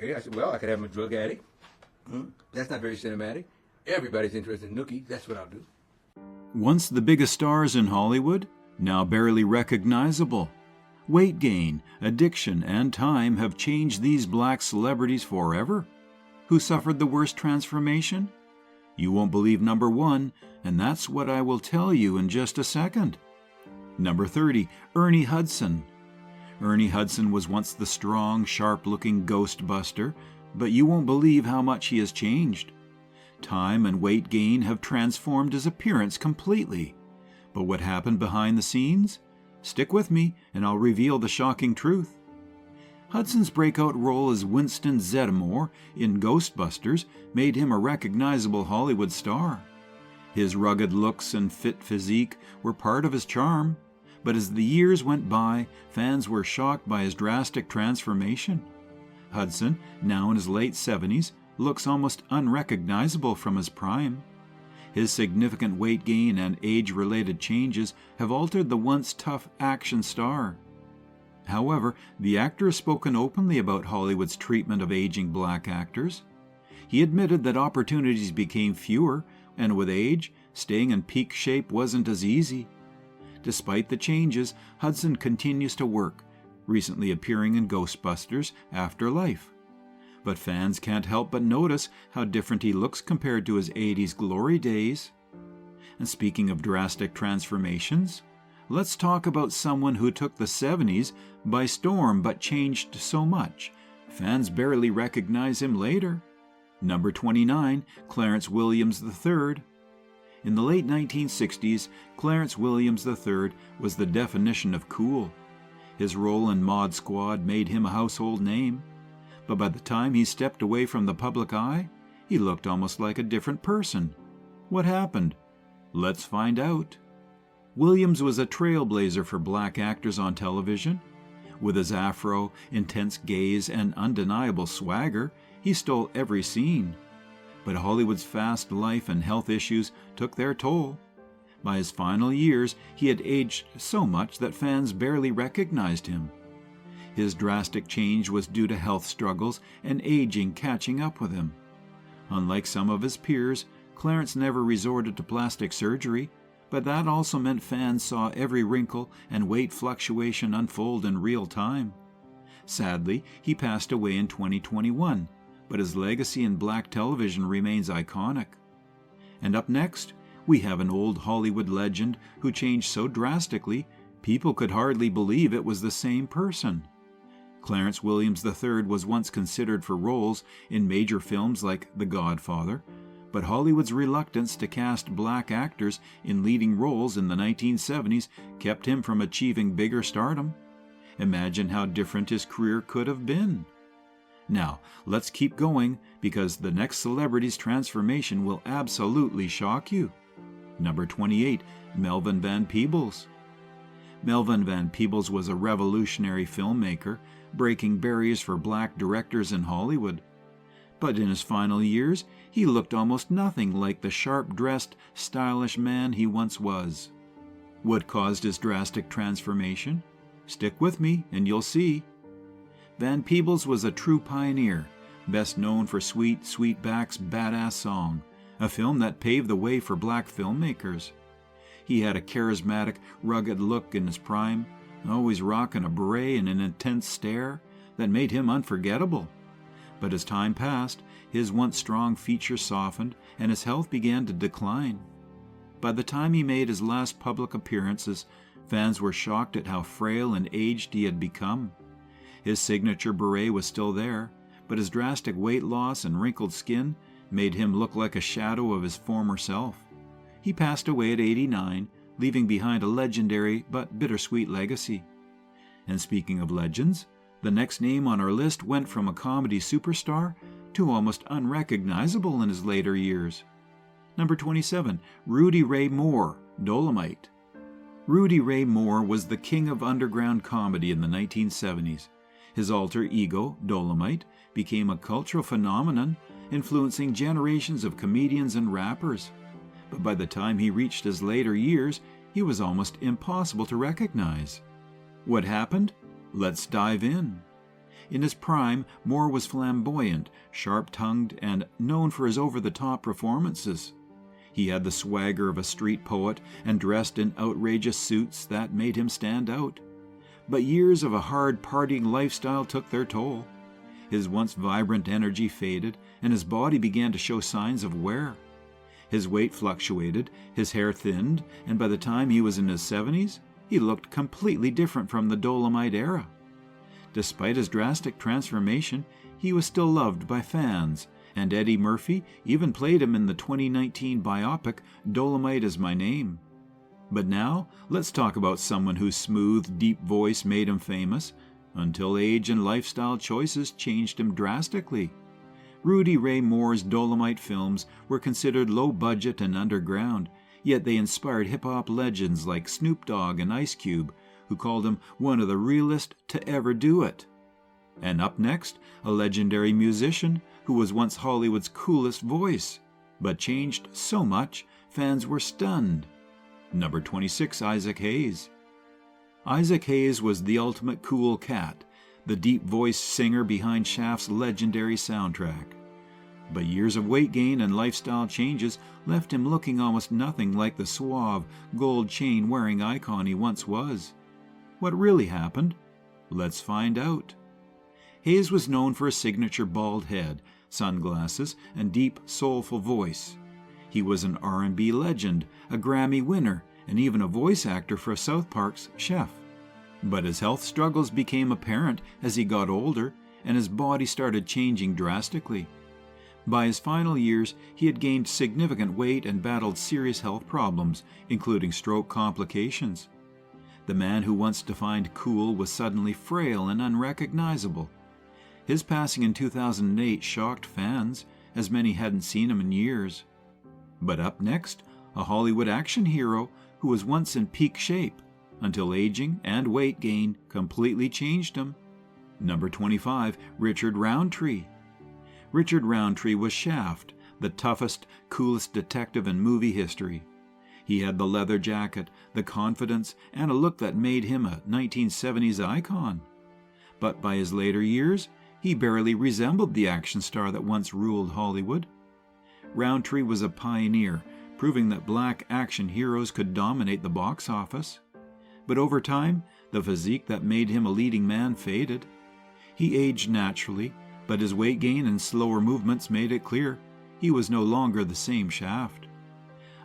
Okay, I said, well, I could have him a drug addict. That's not very cinematic. Everybody's interested in Nookie. That's what I'll do. Once the biggest stars in Hollywood, now barely recognizable. Weight gain, addiction, and time have changed these black celebrities forever. Who suffered the worst transformation? You won't believe number 1, and that's what I will tell you in just a second. Number 30, Ernie Hudson. Ernie Hudson was once the strong, sharp-looking Ghostbuster, but you won't believe how much he has changed. Time and weight gain have transformed his appearance completely. But what happened behind the scenes? Stick with me, and I'll reveal the shocking truth. Hudson's breakout role as Winston Zeddemore in Ghostbusters made him a recognizable Hollywood star. His rugged looks and fit physique were part of his charm, but as the years went by, fans were shocked by his drastic transformation. Hudson, now in his late 70s, looks almost unrecognizable from his prime. His significant weight gain and age-related changes have altered the once tough action star. However, the actor has spoken openly about Hollywood's treatment of aging black actors. He admitted that opportunities became fewer, and with age, staying in peak shape wasn't as easy. Despite the changes, Hudson continues to work, recently appearing in Ghostbusters Afterlife. But fans can't help but notice how different he looks compared to his 80s glory days. And speaking of drastic transformations, let's talk about someone who took the 70s by storm but changed so much, fans barely recognize him later. Number 29, Clarence Williams III. In the late 1960s, Clarence Williams III was the definition of cool. His role in Mod Squad made him a household name. But by the time he stepped away from the public eye, he looked almost like a different person. What happened? Let's find out. Williams was a trailblazer for black actors on television. With his afro, intense gaze, and undeniable swagger, he stole every scene. But Hollywood's fast life and health issues took their toll. By his final years, he had aged so much that fans barely recognized him. His drastic change was due to health struggles and aging catching up with him. Unlike some of his peers, Clarence never resorted to plastic surgery, but that also meant fans saw every wrinkle and weight fluctuation unfold in real time. Sadly, he passed away in 2021, but his legacy in black television remains iconic. And up next, we have an old Hollywood legend who changed so drastically, people could hardly believe it was the same person. Clarence Williams III was once considered for roles in major films like The Godfather, but Hollywood's reluctance to cast black actors in leading roles in the 1970s kept him from achieving bigger stardom. Imagine how different his career could have been. Now, let's keep going, because the next celebrity's transformation will absolutely shock you. Number 28, Melvin Van Peebles. Melvin Van Peebles was a revolutionary filmmaker, breaking barriers for black directors in Hollywood. But in his final years, he looked almost nothing like the sharp-dressed, stylish man he once was. What caused his drastic transformation? Stick with me and you'll see. Van Peebles was a true pioneer, best known for Sweet Sweetback's Badass Song, a film that paved the way for black filmmakers. He had a charismatic, rugged look in his prime, always rocking a beret and an intense stare that made him unforgettable. But as time passed, his once strong features softened and his health began to decline. By the time he made his last public appearances, fans were shocked at how frail and aged he had become. His signature beret was still there, but his drastic weight loss and wrinkled skin made him look like a shadow of his former self. He passed away at 89, leaving behind a legendary but bittersweet legacy. And speaking of legends, the next name on our list went from a comedy superstar to almost unrecognizable in his later years. Number 27, Rudy Ray Moore, Dolomite. Rudy Ray Moore was the king of underground comedy in the 1970s. His alter ego, Dolomite, became a cultural phenomenon, influencing generations of comedians and rappers. But by the time he reached his later years, he was almost impossible to recognize. What happened? Let's dive in. In his prime, Moore was flamboyant, sharp-tongued, and known for his over-the-top performances. He had the swagger of a street poet and dressed in outrageous suits that made him stand out. But years of a hard partying lifestyle took their toll. His once vibrant energy faded, and his body began to show signs of wear. His weight fluctuated, his hair thinned, and by the time he was in his 70s, he looked completely different from the Dolomite era. Despite his drastic transformation, he was still loved by fans, and Eddie Murphy even played him in the 2019 biopic Dolomite Is My Name. But now, let's talk about someone whose smooth, deep voice made him famous, until age and lifestyle choices changed him drastically. Rudy Ray Moore's Dolomite films were considered low-budget and underground, yet they inspired hip-hop legends like Snoop Dogg and Ice Cube, who called him one of the realest to ever do it. And up next, a legendary musician who was once Hollywood's coolest voice, but changed so much fans were stunned. Number 26, Isaac Hayes. Isaac Hayes was the ultimate cool cat, the deep-voiced singer behind Shaft's legendary soundtrack. But years of weight gain and lifestyle changes left him looking almost nothing like the suave, gold chain-wearing icon he once was. What really happened? Let's find out. Hayes was known for a signature bald head, sunglasses, and deep, soulful voice. He was an R&B legend, a Grammy winner, and even a voice actor for South Park's Chef. But his health struggles became apparent as he got older, and his body started changing drastically. By his final years, he had gained significant weight and battled serious health problems, including stroke complications. The man who once defined cool was suddenly frail and unrecognizable. His passing in 2008 shocked fans, as many hadn't seen him in years. But up next, a Hollywood action hero who was once in peak shape, until aging and weight gain completely changed him. Number 25, Richard Roundtree. Richard Roundtree was Shaft, the toughest, coolest detective in movie history. He had the leather jacket, the confidence, and a look that made him a 1970s icon. But by his later years, he barely resembled the action star that once ruled Hollywood. Roundtree was a pioneer, proving that black action heroes could dominate the box office. But over time, the physique that made him a leading man faded. He aged naturally, but his weight gain and slower movements made it clear he was no longer the same Shaft.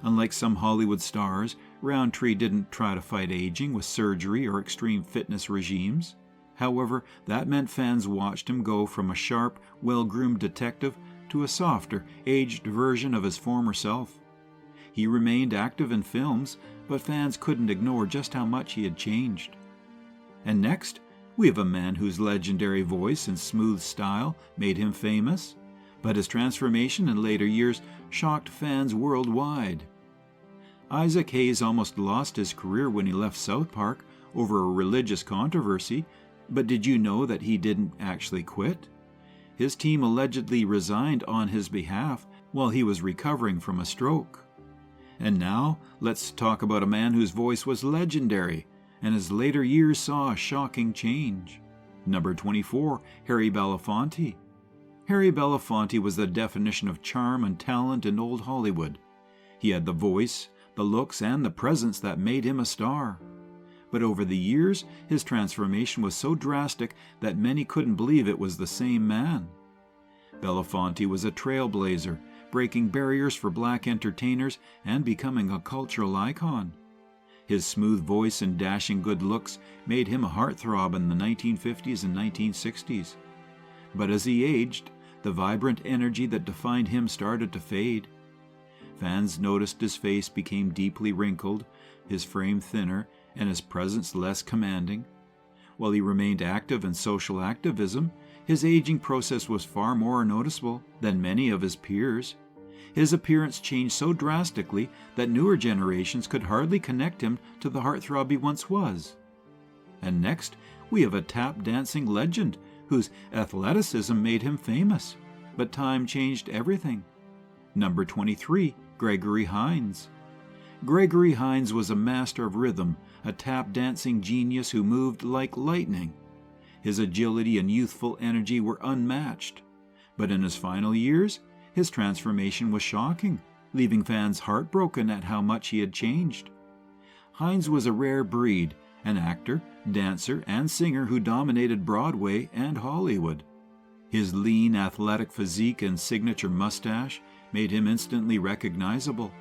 Unlike some Hollywood stars, Roundtree didn't try to fight aging with surgery or extreme fitness regimes. However, that meant fans watched him go from a sharp, well-groomed detective to a softer, aged version of his former self. He remained active in films, but fans couldn't ignore just how much he had changed. And next, we have a man whose legendary voice and smooth style made him famous, but his transformation in later years shocked fans worldwide. Isaac Hayes almost lost his career when he left South Park over a religious controversy, but did you know that he didn't actually quit? His team allegedly resigned on his behalf while he was recovering from a stroke. And now, let's talk about a man whose voice was legendary, and his later years saw a shocking change. Number 24, Harry Belafonte. Harry Belafonte was the definition of charm and talent in old Hollywood. He had the voice, the looks, and the presence that made him a star. But over the years, his transformation was so drastic that many couldn't believe it was the same man. Belafonte was a trailblazer, breaking barriers for black entertainers and becoming a cultural icon. His smooth voice and dashing good looks made him a heartthrob in the 1950s and 1960s. But as he aged, the vibrant energy that defined him started to fade. Fans noticed his face became deeply wrinkled, his frame thinner, and his presence less commanding. While he remained active in social activism, his aging process was far more noticeable than many of his peers. His appearance changed so drastically that newer generations could hardly connect him to the heartthrob he once was. And next, we have a tap-dancing legend whose athleticism made him famous, but time changed everything. Number 23, Gregory Hines. Gregory Hines was a master of rhythm, a tap-dancing genius who moved like lightning. His agility and youthful energy were unmatched. But in his final years, his transformation was shocking, leaving fans heartbroken at how much he had changed. Hines was a rare breed, an actor, dancer, and singer who dominated Broadway and Hollywood. His lean, athletic physique and signature mustache made him instantly recognizable.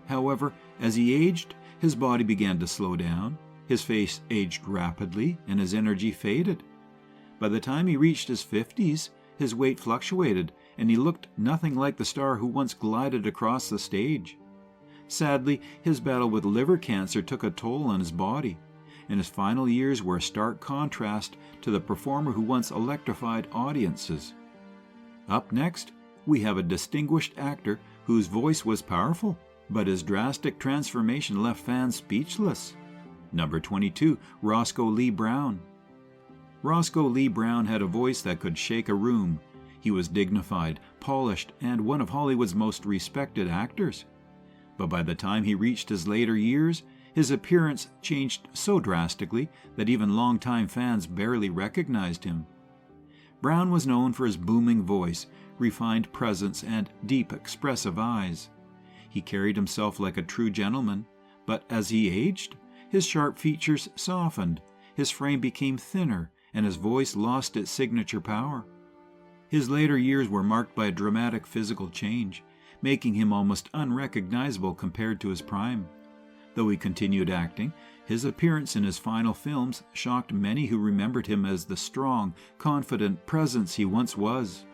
However, as he aged, his body began to slow down, his face aged rapidly, and his energy faded. By the time he reached his 50s, his weight fluctuated, and he looked nothing like the star who once glided across the stage. Sadly, his battle with liver cancer took a toll on his body, and his final years were a stark contrast to the performer who once electrified audiences. Up next, we have a distinguished actor whose voice was powerful, but his drastic transformation left fans speechless. Number 22, Roscoe Lee Browne. Roscoe Lee Browne had a voice that could shake a room. He was dignified, polished, and one of Hollywood's most respected actors. But by the time he reached his later years, his appearance changed so drastically that even longtime fans barely recognized him. Browne was known for his booming voice, refined presence, and deep, expressive eyes. He carried himself like a true gentleman, but as he aged, his sharp features softened, his frame became thinner, and his voice lost its signature power. His later years were marked by a dramatic physical change, making him almost unrecognizable compared to his prime. Though he continued acting, his appearance in his final films shocked many who remembered him as the strong, confident presence he once was.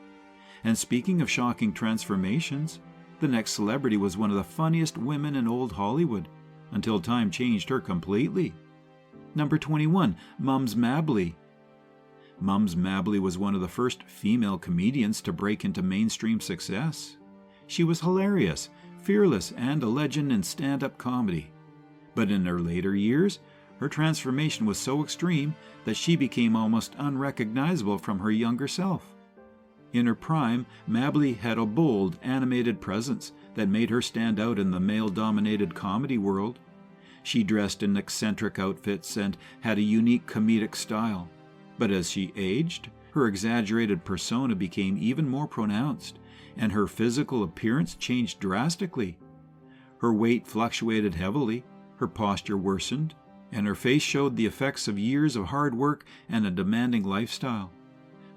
And speaking of shocking transformations, the next celebrity was one of the funniest women in old Hollywood, until time changed her completely. Number 21, Mums Mabley. Mums Mabley was one of the first female comedians to break into mainstream success. She was hilarious, fearless, and a legend in stand-up comedy. But in her later years, her transformation was so extreme that she became almost unrecognizable from her younger self. In her prime, Mabley had a bold, animated presence that made her stand out in the male-dominated comedy world. She dressed in eccentric outfits and had a unique comedic style. But as she aged, her exaggerated persona became even more pronounced, and her physical appearance changed drastically. Her weight fluctuated heavily, her posture worsened, and her face showed the effects of years of hard work and a demanding lifestyle.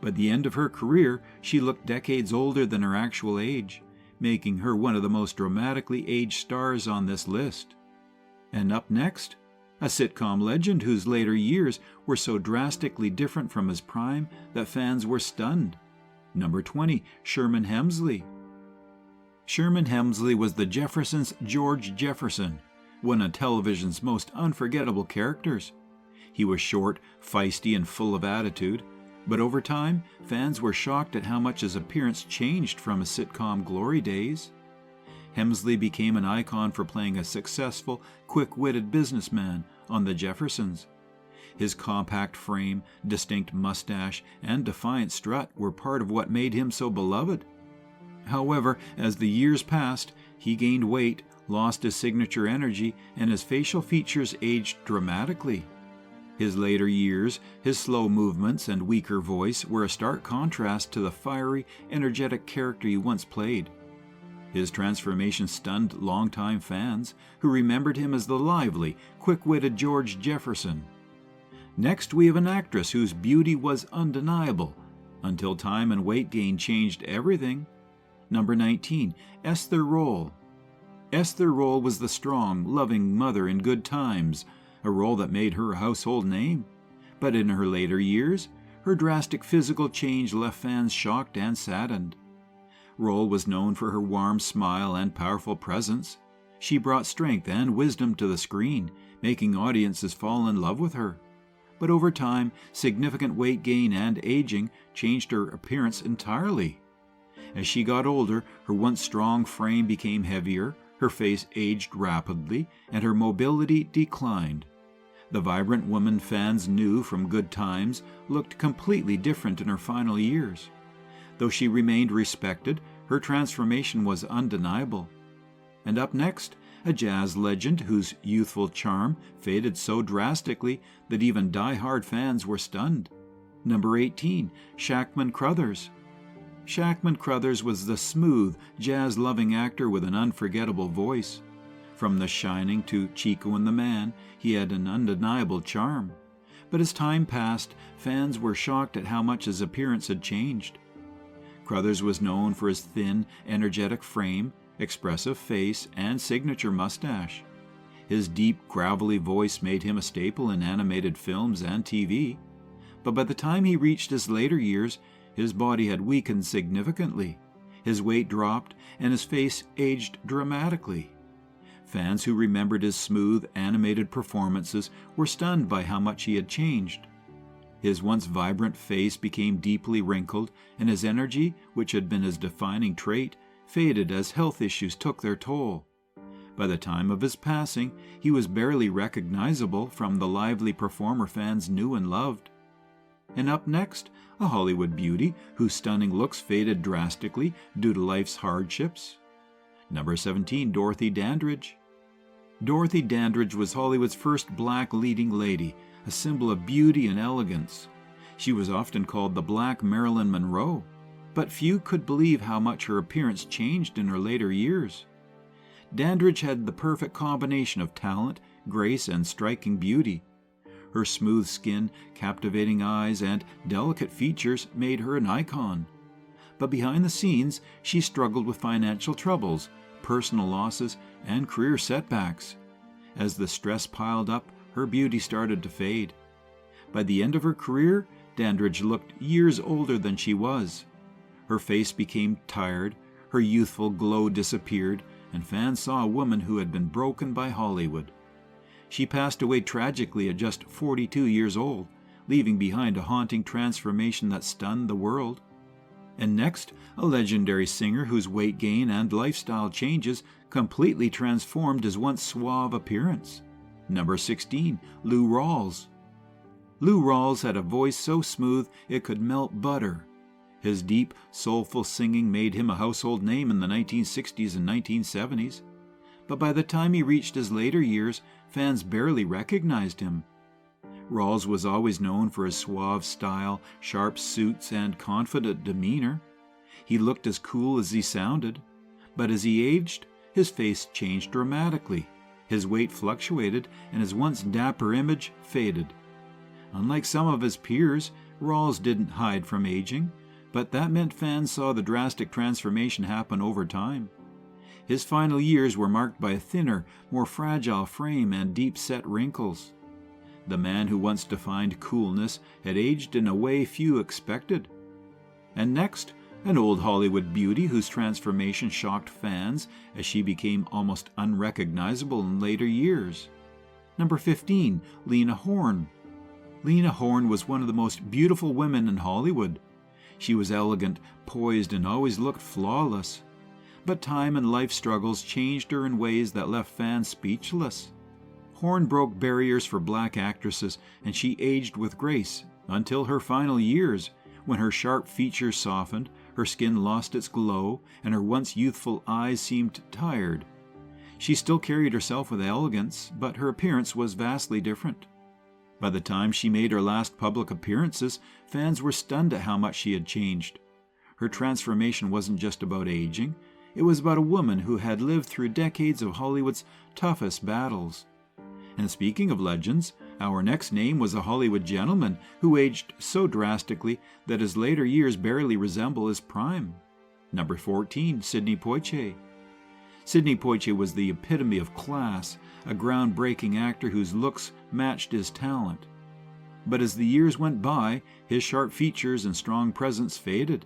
By the end of her career, she looked decades older than her actual age, making her one of the most dramatically aged stars on this list. And up next, a sitcom legend whose later years were so drastically different from his prime that fans were stunned. Number 20, Sherman Hemsley. Sherman Hemsley was the Jeffersons' George Jefferson, one of television's most unforgettable characters. He was short, feisty, and full of attitude, but over time, fans were shocked at how much his appearance changed from his sitcom glory days. Hemsley became an icon for playing a successful, quick-witted businessman on The Jeffersons. His compact frame, distinct mustache, and defiant strut were part of what made him so beloved. However, as the years passed, he gained weight, lost his signature energy, and his facial features aged dramatically. His later years, his slow movements and weaker voice were a stark contrast to the fiery, energetic character he once played. His transformation stunned longtime fans, who remembered him as the lively, quick-witted George Jefferson. Next, we have an actress whose beauty was undeniable, until time and weight gain changed everything. Number 19, Esther Rolle. Esther Rolle was the strong, loving mother in Good Times, a role that made her a household name. But in her later years, her drastic physical change left fans shocked and saddened. Rolle was known for her warm smile and powerful presence. She brought strength and wisdom to the screen, making audiences fall in love with her. But over time, significant weight gain and aging changed her appearance entirely. As she got older, her once strong frame became heavier, her face aged rapidly, and her mobility declined. The vibrant woman fans knew from Good Times looked completely different in her final years. Though she remained respected, her transformation was undeniable. And up next, a jazz legend whose youthful charm faded so drastically that even die-hard fans were stunned. Number 18, Shackman Crothers. Shackman Crothers was the smooth, jazz-loving actor with an unforgettable voice. From The Shining to Chico and the Man, he had an undeniable charm. But as time passed, fans were shocked at how much his appearance had changed. Crothers was known for his thin, energetic frame, expressive face, and signature mustache. His deep, gravelly voice made him a staple in animated films and TV. But by the time he reached his later years, his body had weakened significantly. His weight dropped, and his face aged dramatically. Fans who remembered his smooth, animated performances were stunned by how much he had changed. His once vibrant face became deeply wrinkled, and his energy, which had been his defining trait, faded as health issues took their toll. By the time of his passing, he was barely recognizable from the lively performer fans knew and loved. And up next, a Hollywood beauty whose stunning looks faded drastically due to life's hardships. Number 17, Dorothy Dandridge. Dorothy Dandridge was Hollywood's first black leading lady, a symbol of beauty and elegance. She was often called the Black Marilyn Monroe, but few could believe how much her appearance changed in her later years. Dandridge had the perfect combination of talent, grace, and striking beauty. Her smooth skin, captivating eyes, and delicate features made her an icon. But behind the scenes, she struggled with financial troubles, personal losses, and career setbacks. As the stress piled up, her beauty started to fade. By the end of her career, Dandridge looked years older than she was. Her face became tired, her youthful glow disappeared, and fans saw a woman who had been broken by Hollywood. She passed away tragically at just 42 years old, leaving behind a haunting transformation that stunned the world. And next, a legendary singer whose weight gain and lifestyle changes completely transformed his once suave appearance. Number 16, Lou Rawls. Lou Rawls had a voice so smooth it could melt butter. His deep, soulful singing made him a household name in the 1960s and 1970s. But by the time he reached his later years, fans barely recognized him. Rawls was always known for his suave style, sharp suits, and confident demeanor. He looked as cool as he sounded. But as he aged, his face changed dramatically. His weight fluctuated, and his once dapper image faded. Unlike some of his peers, Rawls didn't hide from aging, but that meant fans saw the drastic transformation happen over time. His final years were marked by a thinner, more fragile frame and deep-set wrinkles. The man who once defined coolness had aged in a way few expected. And next, an old Hollywood beauty whose transformation shocked fans as she became almost unrecognizable in later years. Number 15, Lena Horne. Lena Horne was one of the most beautiful women in Hollywood. She was elegant, poised, and always looked flawless. But time and life struggles changed her in ways that left fans speechless. Horne broke barriers for black actresses, and she aged with grace until her final years, when her sharp features softened, her skin lost its glow, and her once youthful eyes seemed tired. She still carried herself with elegance, but her appearance was vastly different. By the time she made her last public appearances, fans were stunned at how much she had changed. Her transformation wasn't just about aging. It was about a woman who had lived through decades of Hollywood's toughest battles. And speaking of legends, our next name was a Hollywood gentleman who aged so drastically that his later years barely resemble his prime. Number 14, Sidney Poitier. Sidney Poitier was the epitome of class, a groundbreaking actor whose looks matched his talent. But as the years went by, his sharp features and strong presence faded.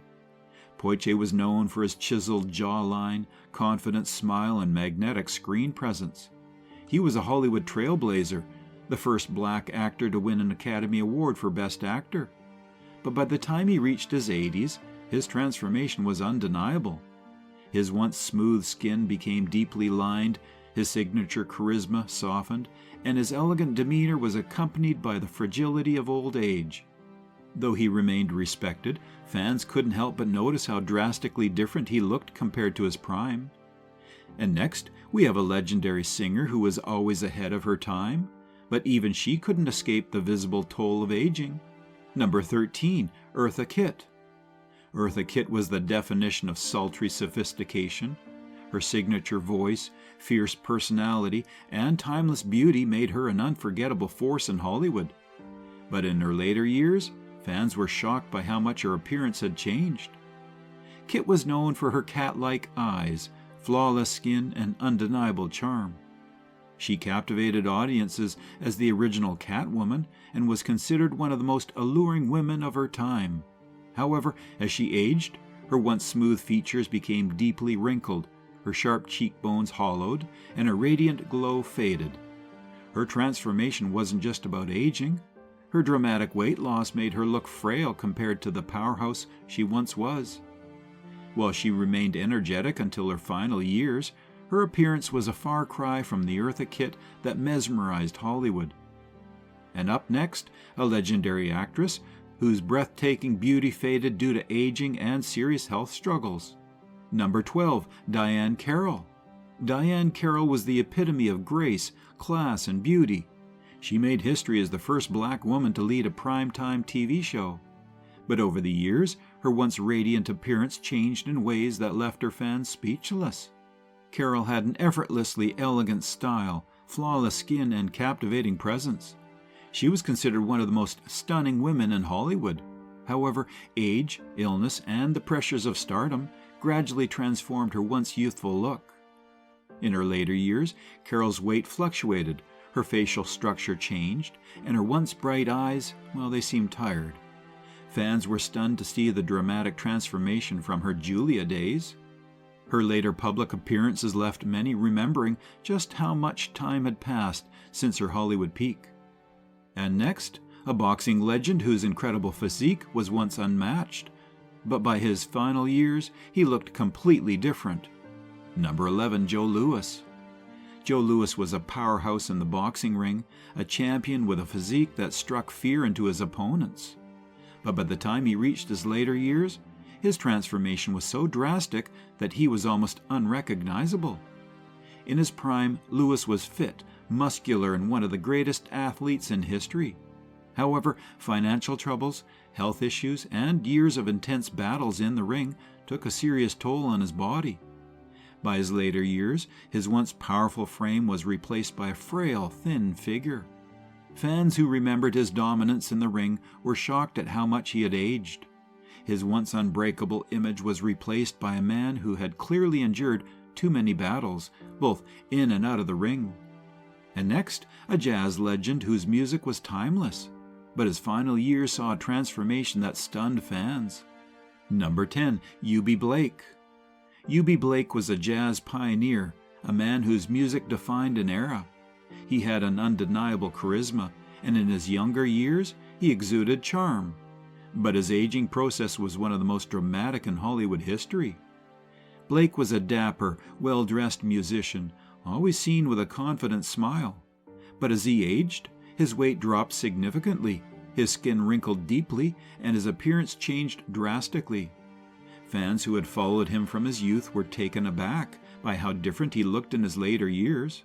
Poitier was known for his chiseled jawline, confident smile, and magnetic screen presence. He was a Hollywood trailblazer, the first black actor to win an Academy Award for Best Actor. But by the time he reached his 80s, his transformation was undeniable. His once smooth skin became deeply lined, his signature charisma softened, and his elegant demeanor was accompanied by the fragility of old age. Though he remained respected, fans couldn't help but notice how drastically different he looked compared to his prime. And next, we have a legendary singer who was always ahead of her time, but even she couldn't escape the visible toll of aging. Number 13, Eartha Kitt. Eartha Kitt was the definition of sultry sophistication. Her signature voice, fierce personality, and timeless beauty made her an unforgettable force in Hollywood. But in her later years, fans were shocked by how much her appearance had changed. Kitt was known for her cat-like eyes, flawless skin, and undeniable charm. She captivated audiences as the original Catwoman and was considered one of the most alluring women of her time. However, as she aged, her once smooth features became deeply wrinkled, her sharp cheekbones hollowed, and her radiant glow faded. Her transformation wasn't just about aging. Her dramatic weight loss made her look frail compared to the powerhouse she once was. While she remained energetic until her final years, her appearance was a far cry from the Eartha Kitt that mesmerized Hollywood. And up next, a legendary actress whose breathtaking beauty faded due to aging and serious health struggles. Number 12, Diahann Carroll. Diahann Carroll was the epitome of grace, class, and beauty. She made history as the first black woman to lead a primetime TV show. But over the years, her once radiant appearance changed in ways that left her fans speechless. Carroll had an effortlessly elegant style, flawless skin, and captivating presence. She was considered one of the most stunning women in Hollywood. However, age, illness, and the pressures of stardom gradually transformed her once youthful look. In her later years, Carroll's weight fluctuated, her facial structure changed, and her once bright eyes, well, they seemed tired. Fans were stunned to see the dramatic transformation from her Julia days. Her later public appearances left many remembering just how much time had passed since her Hollywood peak. And next, a boxing legend whose incredible physique was once unmatched, but by his final years, he looked completely different. Number 11, Joe Louis. Joe Louis was a powerhouse in the boxing ring, a champion with a physique that struck fear into his opponents. But by the time he reached his later years, his transformation was so drastic that he was almost unrecognizable. In his prime, Louis was fit, muscular, and one of the greatest athletes in history. However, financial troubles, health issues, and years of intense battles in the ring took a serious toll on his body. By his later years, his once powerful frame was replaced by a frail, thin figure. Fans who remembered his dominance in the ring were shocked at how much he had aged. His once unbreakable image was replaced by a man who had clearly endured too many battles, both in and out of the ring. And next, a jazz legend whose music was timeless, but his final years saw a transformation that stunned fans. Number 10, Eubie Blake. Eubie Blake was a jazz pioneer, a man whose music defined an era. He had an undeniable charisma, and in his younger years, he exuded charm. But his aging process was one of the most dramatic in Hollywood history. Blake was a dapper, well-dressed musician, always seen with a confident smile. But as he aged, his weight dropped significantly, his skin wrinkled deeply, and his appearance changed drastically. Fans who had followed him from his youth were taken aback by how different he looked in his later years.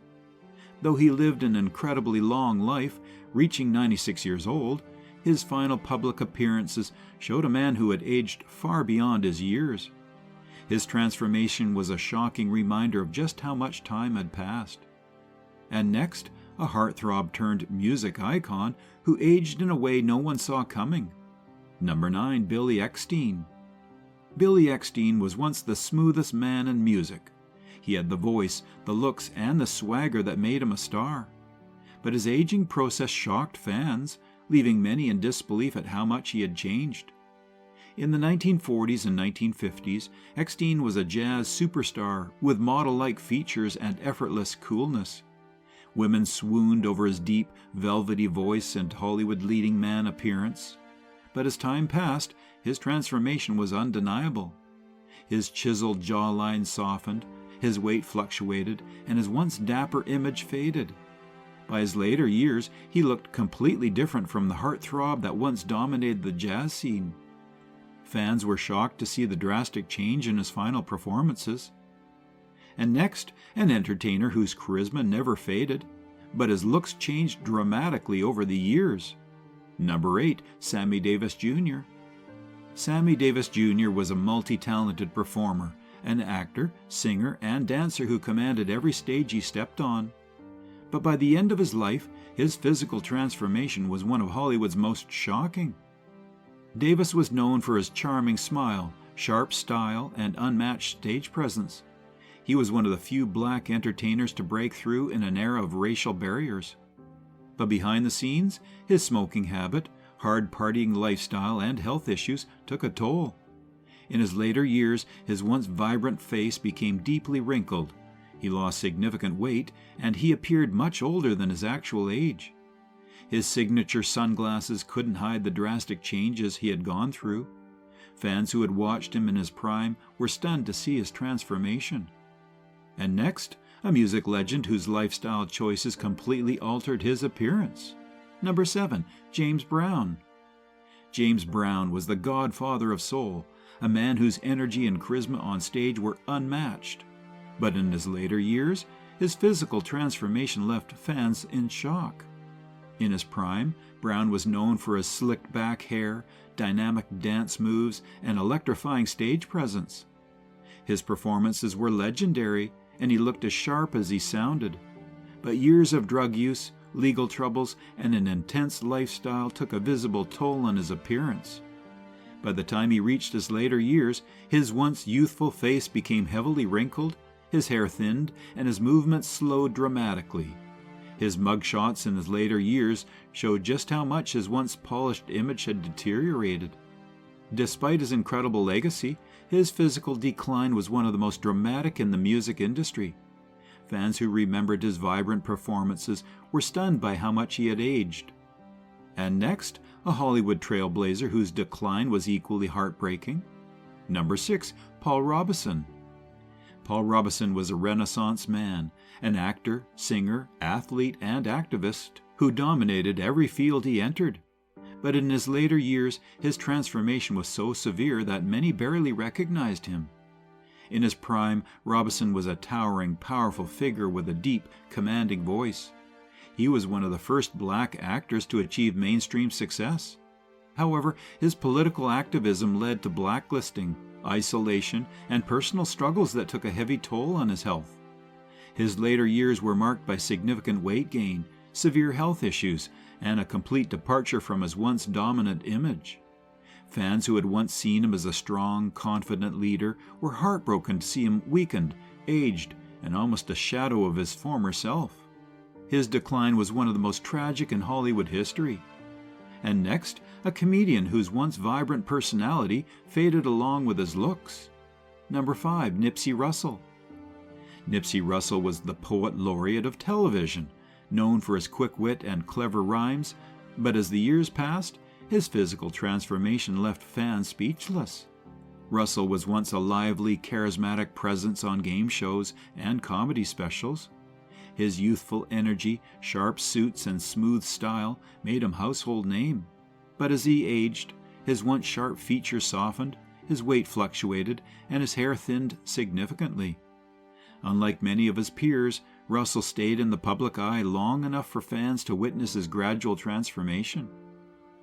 Though he lived an incredibly long life, reaching 96 years old, his final public appearances showed a man who had aged far beyond his years. His transformation was a shocking reminder of just how much time had passed. And next, a heartthrob turned music icon who aged in a way no one saw coming. Number 9, Billy Eckstine. Billy Eckstine was once the smoothest man in music. He had the voice, the looks, and the swagger that made him a star. But his aging process shocked fans, leaving many in disbelief at how much he had changed. In the 1940s and 1950s, Eckstine was a jazz superstar with model-like features and effortless coolness. Women swooned over his deep, velvety voice and Hollywood leading man appearance. But as time passed, his transformation was undeniable. His chiseled jawline softened, his weight fluctuated, and his once dapper image faded. By his later years, he looked completely different from the heartthrob that once dominated the jazz scene. Fans were shocked to see the drastic change in his final performances. And next, an entertainer whose charisma never faded, but his looks changed dramatically over the years. Number 8. Sammy Davis Jr. Sammy Davis Jr. was a multi-talented performer, an actor, singer, and dancer who commanded every stage he stepped on. But by the end of his life, his physical transformation was one of Hollywood's most shocking. Davis was known for his charming smile, sharp style, and unmatched stage presence. He was one of the few black entertainers to break through in an era of racial barriers. But behind the scenes, his smoking habit, hard partying lifestyle, and health issues took a toll. In his later years, his once vibrant face became deeply wrinkled. He lost significant weight, and he appeared much older than his actual age. His signature sunglasses couldn't hide the drastic changes he had gone through. Fans who had watched him in his prime were stunned to see his transformation. And next, a music legend whose lifestyle choices completely altered his appearance. Number 7. James Brown. James Brown was the godfather of soul, a man whose energy and charisma on stage were unmatched. But in his later years, his physical transformation left fans in shock. In his prime, Brown was known for his slicked back hair, dynamic dance moves, and electrifying stage presence. His performances were legendary, and he looked as sharp as he sounded. But years of drug use, legal troubles, and an intense lifestyle took a visible toll on his appearance. By the time he reached his later years, his once youthful face became heavily wrinkled, his hair thinned, and his movements slowed dramatically. His mugshots in his later years showed just how much his once polished image had deteriorated. Despite his incredible legacy, his physical decline was one of the most dramatic in the music industry. Fans who remembered his vibrant performances were stunned by how much he had aged. And next, a Hollywood trailblazer whose decline was equally heartbreaking. Number 6. Paul Robeson. Paul Robeson was a Renaissance man, an actor, singer, athlete, and activist who dominated every field he entered. But in his later years, his transformation was so severe that many barely recognized him. In his prime, Robeson was a towering, powerful figure with a deep, commanding voice. He was one of the first black actors to achieve mainstream success. However, his political activism led to blacklisting, isolation, and personal struggles that took a heavy toll on his health. His later years were marked by significant weight gain, severe health issues, and a complete departure from his once dominant image. Fans who had once seen him as a strong, confident leader were heartbroken to see him weakened, aged, and almost a shadow of his former self. His decline was one of the most tragic in Hollywood history. And next, a comedian whose once vibrant personality faded along with his looks. Number 5. Nipsey Russell. Nipsey Russell was the poet laureate of television, known for his quick wit and clever rhymes, but as the years passed, his physical transformation left fans speechless. Russell was once a lively, charismatic presence on game shows and comedy specials. His youthful energy, sharp suits, and smooth style made him a household name. But as he aged, his once sharp features softened, his weight fluctuated, and his hair thinned significantly. Unlike many of his peers, Russell stayed in the public eye long enough for fans to witness his gradual transformation.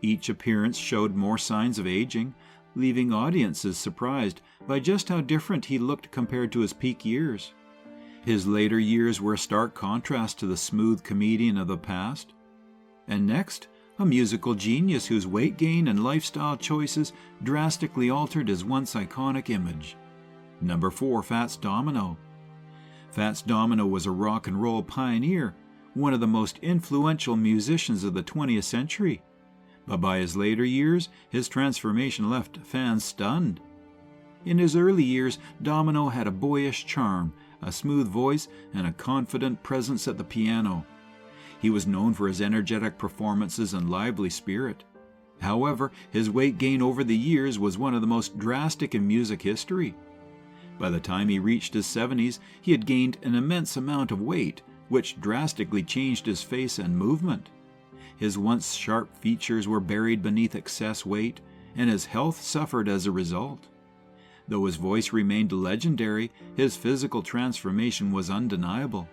Each appearance showed more signs of aging, leaving audiences surprised by just how different he looked compared to his peak years. His later years were a stark contrast to the smooth comedian of the past. And next, a musical genius whose weight gain and lifestyle choices drastically altered his once iconic image. Number 4. Fats Domino. Fats Domino was a rock and roll pioneer, one of the most influential musicians of the 20th century. But by his later years, his transformation left fans stunned. In his early years, Domino had a boyish charm, a smooth voice, and a confident presence at the piano. He was known for his energetic performances and lively spirit. However, his weight gain over the years was one of the most drastic in music history. By the time he reached his 70s, he had gained an immense amount of weight, which drastically changed his face and movement. His once sharp features were buried beneath excess weight, and his health suffered as a result. Though his voice remained legendary, his physical transformation was undeniable.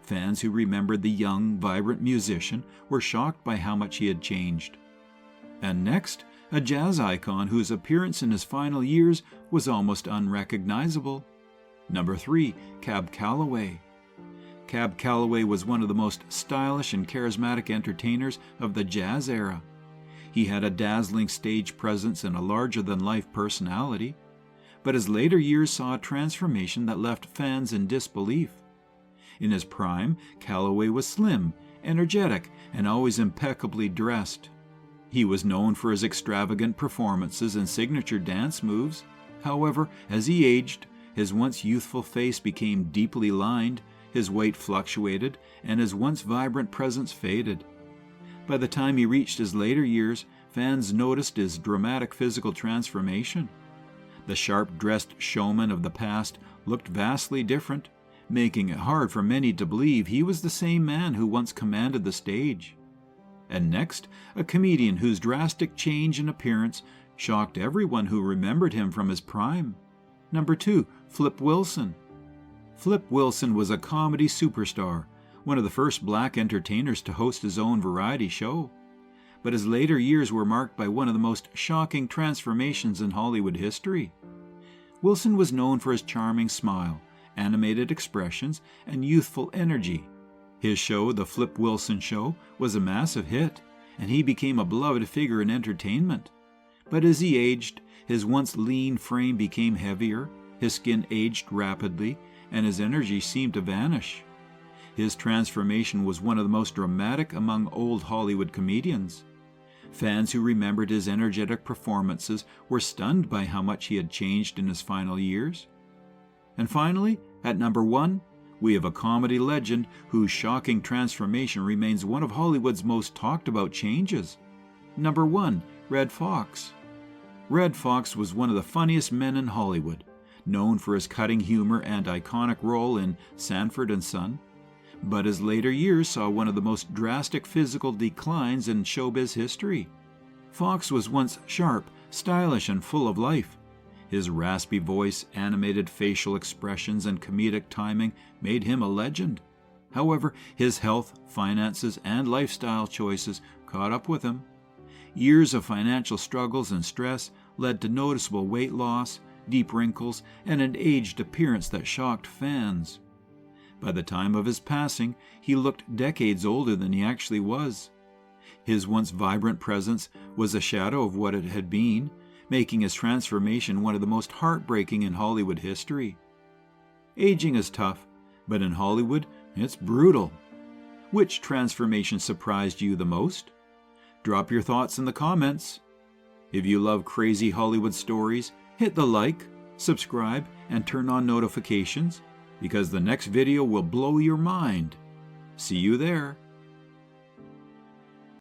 Fans who remembered the young, vibrant musician were shocked by how much he had changed. And next, a jazz icon whose appearance in his final years was almost unrecognizable. Number 3, Cab Calloway. Cab Calloway was one of the most stylish and charismatic entertainers of the jazz era. He had a dazzling stage presence and a larger-than-life personality, but his later years saw a transformation that left fans in disbelief. In his prime, Calloway was slim, energetic, and always impeccably dressed. He was known for his extravagant performances and signature dance moves. However, as he aged, his once youthful face became deeply lined, his weight fluctuated, and his once vibrant presence faded. By the time he reached his later years, fans noticed his dramatic physical transformation. The sharp-dressed showman of the past looked vastly different, making it hard for many to believe he was the same man who once commanded the stage. And next, a comedian whose drastic change in appearance shocked everyone who remembered him from his prime. Number 2, Flip Wilson. Flip Wilson was a comedy superstar, one of the first black entertainers to host his own variety show. But his later years were marked by one of the most shocking transformations in Hollywood history. Wilson was known for his charming smile, animated expressions, and youthful energy. His show, The Flip Wilson Show, was a massive hit, and he became a beloved figure in entertainment. But as he aged, his once lean frame became heavier, his skin aged rapidly, and his energy seemed to vanish. His transformation was one of the most dramatic among old Hollywood comedians. Fans who remembered his energetic performances were stunned by how much he had changed in his final years. And finally, at number 1, we have a comedy legend whose shocking transformation remains one of Hollywood's most talked about changes. Number 1, Redd Foxx. Redd Foxx was one of the funniest men in Hollywood, known for his cutting humor and iconic role in Sanford and Son. But his later years saw one of the most drastic physical declines in showbiz history. Foxx was once sharp, stylish, and full of life. His raspy voice, animated facial expressions, and comedic timing made him a legend. However, his health, finances, and lifestyle choices caught up with him. Years of financial struggles and stress led to noticeable weight loss, deep wrinkles, and an aged appearance that shocked fans. By the time of his passing, he looked decades older than he actually was. His once vibrant presence was a shadow of what it had been, making his transformation one of the most heartbreaking in Hollywood history. Aging is tough, but in Hollywood, it's brutal. Which transformation surprised you the most? Drop your thoughts in the comments. If you love crazy Hollywood stories, hit the like, subscribe, and turn on notifications, because the next video will blow your mind. See you there.